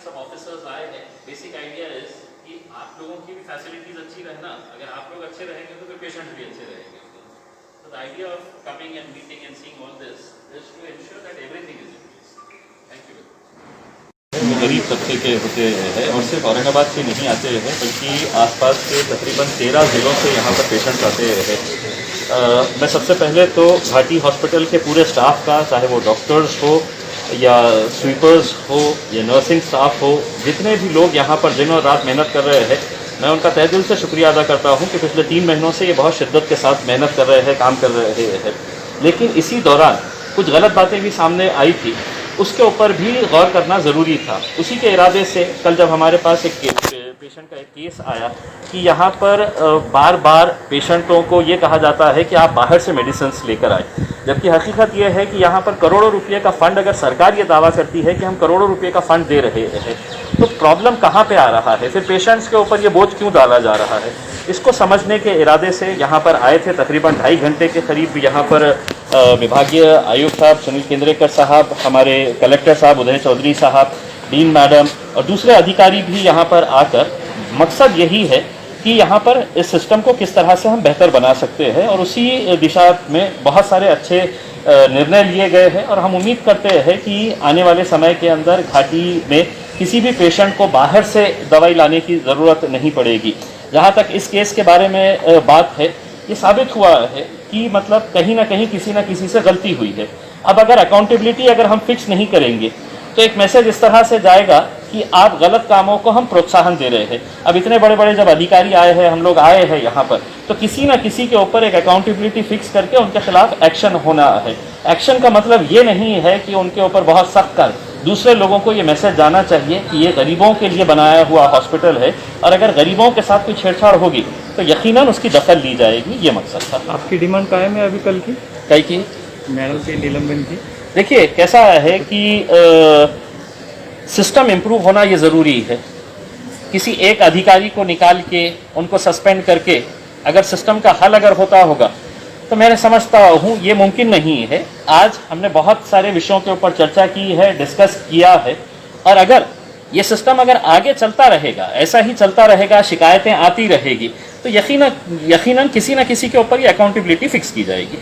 सब ऑफिसर्स आए हैं, बेसिक आइडिया इज कि आप लोगों की भी फैसिलिटीज अच्छी रहना, अगर आप लोग अच्छे रहेंगे तो फिर पेशेंट भी अच्छे रहेंगे। So the idea of coming and meeting and seeing all this is to ensure that everything is in place. Thank you. गरीब तबके के होते हैं और सिर्फ औरंगाबाद से नहीं आते हैं बल्कि आसपास के तकरीबन 13 ज़िलों से यहाँ पर पेशेंट्स आते हैं। मैं सबसे पहले तो घाटी हॉस्पिटल के पूरे स्टाफ का, चाहे वो डॉक्टर्स हो या स्वीपर्स हो या नर्सिंग स्टाफ हो, जितने भी लोग यहाँ पर दिन और रात मेहनत कर रहे हैं, मैं उनका तहे दिल से शुक्रिया अदा करता हूँ कि पिछले 3 महीनों से ये बहुत शिद्दत के साथ मेहनत कर रहे हैं, काम कर रहे हैं। लेकिन इसी दौरान कुछ गलत बातें भी सामने आई थी, उसके ऊपर भी गौर करना ज़रूरी था। उसी के इरादे से कल जब हमारे पास एक पेशेंट का एक केस आया कि यहाँ पर बार बार पेशेंटों को ये कहा जाता है कि आप बाहर से मेडिसिन लेकर आए, जबकि हकीकत ये है कि यहाँ पर करोड़ों रुपये का फ़ंड, अगर सरकार ये दावा करती है कि हम करोड़ों रुपये का फ़ंड दे रहे हैं, तो प्रॉब्लम कहाँ पे आ रहा है, फिर पेशेंट्स के ऊपर ये बोझ क्यों डाला जा रहा है, इसको समझने के इरादे से यहाँ पर आए थे। तकरीबन 2.5 घंटे के करीब यहाँ पर विभागीय आयुक्त साहब सुनील केंद्रेकर साहब, हमारे कलेक्टर साहब उदय चौधरी साहब, डीन मैडम और दूसरे अधिकारी भी यहाँ पर आकर, मकसद यही है कि यहाँ पर इस सिस्टम को किस तरह से हम बेहतर बना सकते हैं, और उसी दिशा में बहुत सारे अच्छे निर्णय लिए गए हैं। और हम उम्मीद करते हैं कि आने वाले समय के अंदर घाटी में किसी भी पेशेंट को बाहर से दवाई लाने की ज़रूरत नहीं पड़ेगी। जहाँ तक इस केस के बारे में बात है, ये साबित हुआ है कि मतलब कहीं ना कहीं किसी न किसी से गलती हुई है। अब अगर अकाउंटेबिलिटी अगर हम फिक्स नहीं करेंगे तो एक मैसेज इस तरह से जाएगा कि आप गलत कामों को हम प्रोत्साहन दे रहे हैं। अब इतने बड़े बड़े जब अधिकारी आए हैं, हम लोग आए हैं यहाँ पर, तो किसी न किसी के ऊपर एक अकाउंटेबिलिटी फिक्स करके उनके खिलाफ एक्शन होना है। एक्शन का मतलब ये नहीं है कि उनके ऊपर बहुत सख्त कर, दूसरे लोगों को ये मैसेज जाना चाहिए कि ये गरीबों के लिए बनाया हुआ हॉस्पिटल है, और अगर गरीबों के साथ कोई छेड़छाड़ होगी तो यकीनन उसकी दखल ली जाएगी। ये मकसद था। आपकी डिमांड कायम है अभी कल की? कई की मैडम के निलंबन की? देखिए, कैसा है कि सिस्टम इम्प्रूव होना ये ज़रूरी है। किसी एक अधिकारी को निकाल के उनको सस्पेंड करके अगर सिस्टम का हल अगर होता होगा तो मैं समझता हूँ ये मुमकिन नहीं है। आज हमने बहुत सारे विषयों के ऊपर चर्चा की है, डिस्कस किया है, और अगर ये सिस्टम अगर आगे चलता रहेगा, ऐसा ही चलता रहेगा, शिकायतें आती रहेगी, तो यकीनन किसी न किसी के ऊपर ये अकाउंटेबिलिटी फिक्स की जाएगी।